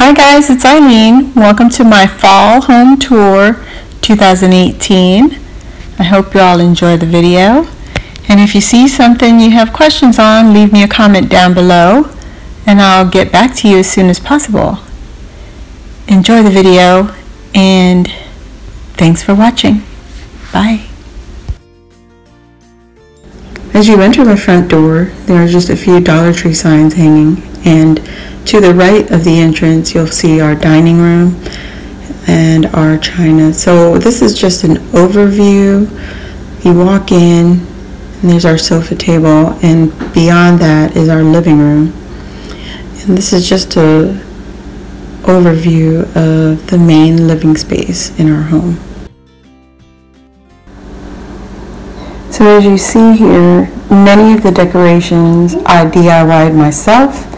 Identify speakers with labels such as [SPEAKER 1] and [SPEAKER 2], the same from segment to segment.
[SPEAKER 1] Hi guys, it's Eileen. Welcome to my Fall Home Tour 2018. I hope you all enjoy the video. And if you see something you have questions on, leave me a comment down below and I'll get back to you as soon as possible. Enjoy the video and thanks for watching. Bye. As you enter the front door, there are just a few Dollar Tree signs hanging, and to the right of the entrance you'll see our dining room and our china. So this is just an overview. You walk in and there's our sofa table, and beyond that is our living room. And this is just a overview of the main living space in our home. So as you see here, many of the decorations I DIY'd myself,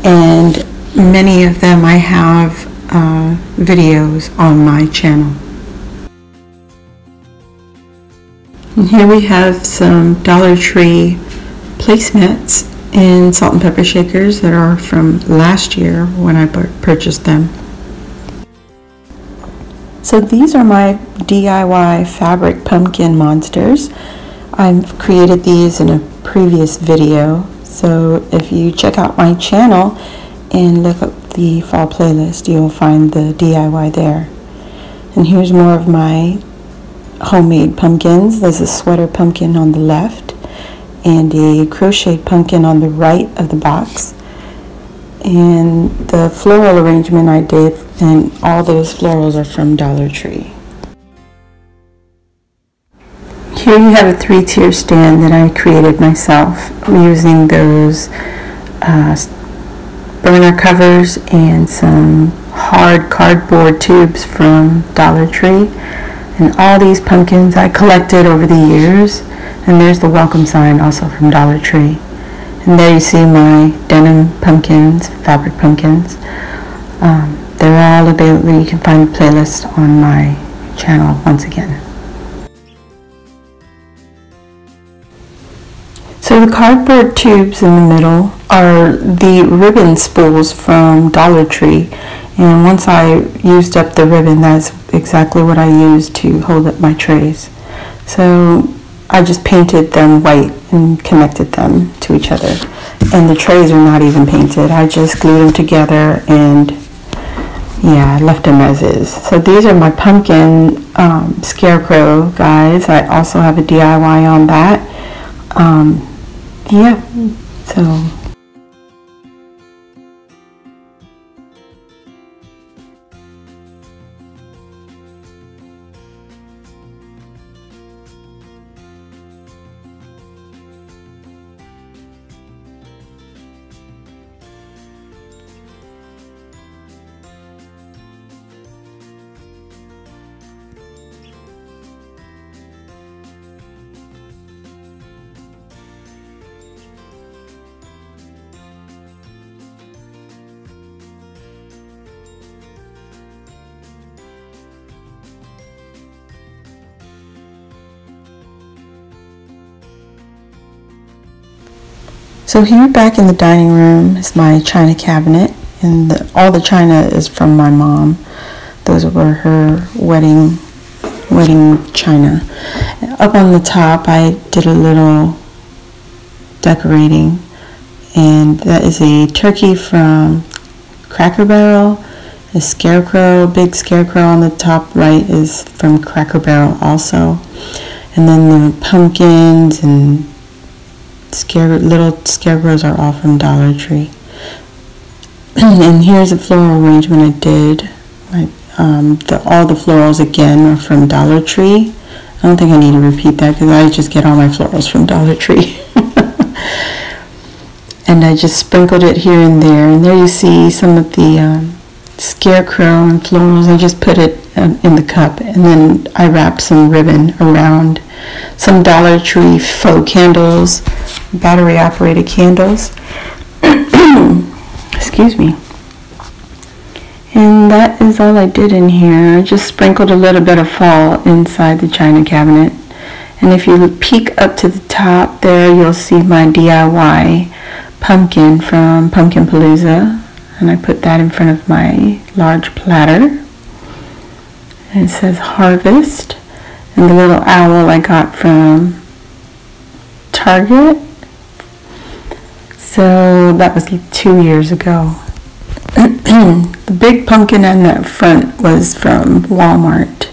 [SPEAKER 1] and many of them I have videos on my channel. And here we have some Dollar Tree placemats and salt and pepper shakers that are from last year when I purchased them. So these are my DIY fabric pumpkin monsters. I've created these in a previous video, so if you check out my channel and look up the fall playlist, you'll find the DIY there. And here's more of my homemade pumpkins. There's a sweater pumpkin on the left and a crocheted pumpkin on the right of the box. And the floral arrangement I did, and all those florals are from Dollar Tree. Here you have a 3-tier stand that I created myself using those burner covers and some hard cardboard tubes from Dollar Tree. And all these pumpkins I collected over the years. And there's the welcome sign also from Dollar Tree. And there you see my denim pumpkins, fabric pumpkins. They're all available. You can find the playlist on my channel once again. So the cardboard tubes in the middle are the ribbon spools from Dollar Tree, and once I used up the ribbon, that's exactly what I used to hold up my trays. So I just painted them white and connected them to each other, and the trays are not even painted. I just glued them together and yeah, I left them as is. So these are my pumpkin scarecrow guys. I also have a DIY on that. Yeah, so So here back in the dining room is my china cabinet, and all the china is from my mom. Those were her wedding china. Up on the top I did a little decorating, and that is a turkey from Cracker Barrel, a scarecrow, big scarecrow on the top right is from Cracker Barrel also, and then the pumpkins and little scarecrows are all from Dollar Tree. And here's a floral arrangement I did. All the florals again are from Dollar Tree. I don't think I need to repeat that because I just get all my florals from Dollar Tree. And I just sprinkled it here and there. And there you see some of the scarecrow and florals. I just put it in the cup, and then I wrapped some ribbon around some Dollar Tree faux candles, battery operated candles. Excuse me. And that is all I did in here. I just sprinkled a little bit of fall inside the china cabinet. And if you peek up to the top there, you'll see my DIY pumpkin from Pumpkin Palooza. and I put that in front of my large platter. And it says harvest, and the little owl I got from Target. So that was 2 years ago. The big pumpkin on that front was from Walmart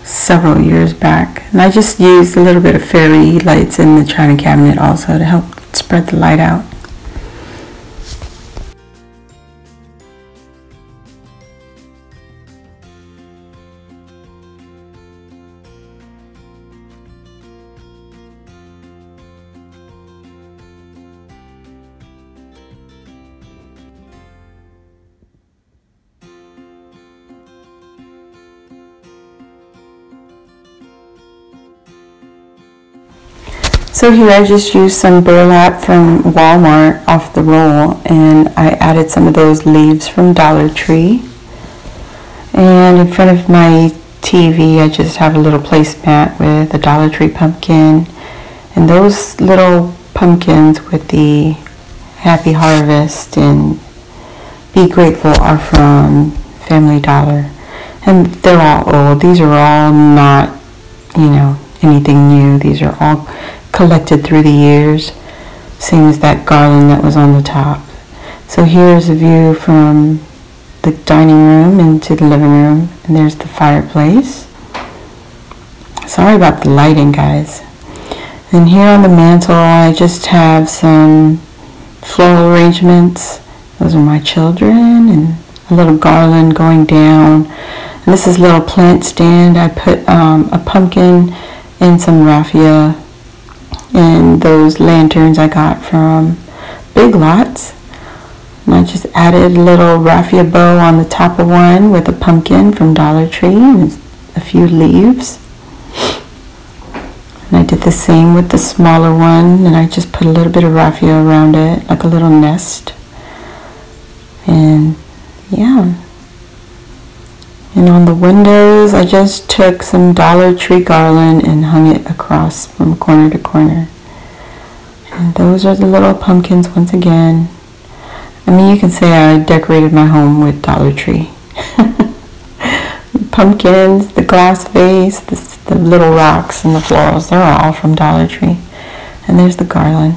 [SPEAKER 1] several years back. And I just used a little bit of fairy lights in the china cabinet also to help spread the light out. So here I just used some burlap from Walmart off the roll, and I added some of those leaves from Dollar Tree. And in front of my TV I just have a little placemat with a Dollar Tree pumpkin, and those little pumpkins with the Happy Harvest and Be Grateful are from Family Dollar, and they're all old. These are all not, anything new. These are all collected through the years, same as that garland that was on the top. So here's a view from the dining room into the living room, and there's the fireplace. Sorry about the lighting, guys. And here on the mantle I just have some floral arrangements. Those are my children, and a little garland going down. And this is a little plant stand. I put a pumpkin and some raffia and those lanterns I got from Big Lots. And I just added a little raffia bow on the top of one with a pumpkin from Dollar Tree and a few leaves. And I did the same with the smaller one, and I just put a little bit of raffia around it, like a little nest. And yeah. And on the windows, I just took some Dollar Tree garland and hung it across from corner to corner. And those are the little pumpkins once again. I mean, you can say I decorated my home with Dollar Tree. The pumpkins, the glass vase, the little rocks and the florals, they're all from Dollar Tree. And there's the garland.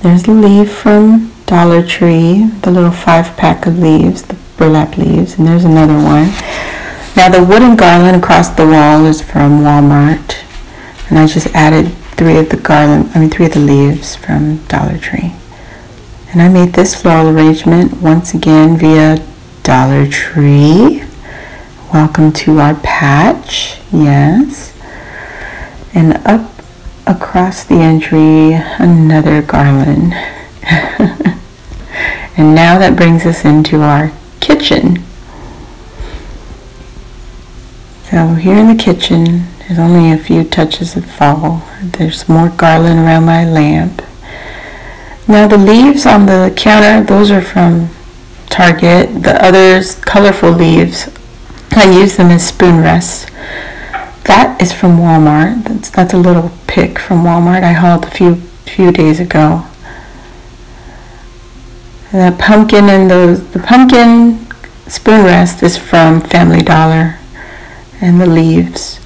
[SPEAKER 1] There's the leaf from Dollar Tree, the little 5-pack of leaves, the burlap leaves, and there's another one. Now the wooden garland across the wall is from Walmart, and I just added 3 of the leaves from Dollar Tree. And I made this floral arrangement once again via Dollar Tree. Welcome to our patch, yes. And up across the entry, another garland. And now that brings us into our kitchen. So here in the kitchen, there's only a few touches of fall. There's more garland around my lamp. Now the leaves on the counter, those are from Target. The others, colorful leaves, I use them as spoon rests. That is from Walmart. That's a little pick from Walmart I hauled a few days ago. And the pumpkin and the pumpkin spoon rest is from Family Dollar, and the leaves.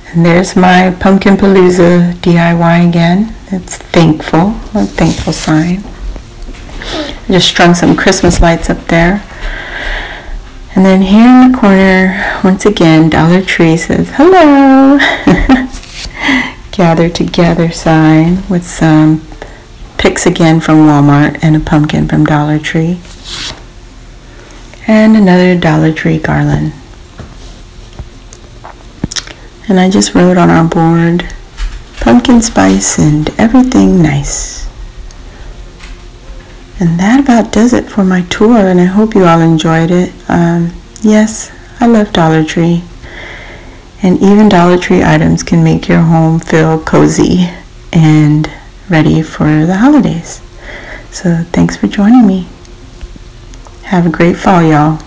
[SPEAKER 1] And there's my Pumpkin Palooza DIY again. It's thankful, a thankful sign. I just strung some Christmas lights up there. And then here in the corner, once again, Dollar Tree says hello. Gather together sign with some picks again from Walmart and a pumpkin from Dollar Tree. And another Dollar Tree garland. And I just wrote on our board, pumpkin spice and everything nice. And that about does it for my tour, and I hope you all enjoyed it. Yes, I love Dollar Tree. And even Dollar Tree items can make your home feel cozy and ready for the holidays. So thanks for joining me. Have a great fall, y'all.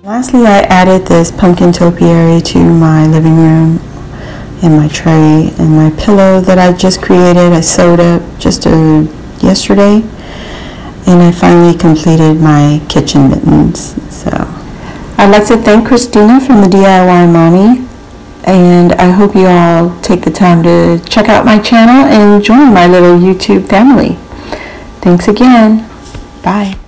[SPEAKER 1] Lastly, I added this pumpkin topiary to my living room. and my tray and my pillow that I just created. I sewed up just yesterday, and I finally completed my kitchen mittens. So I'd like to thank Christina from the DIY Mommy, and I hope you all take the time to check out my channel and join my little YouTube family. Thanks again. Bye.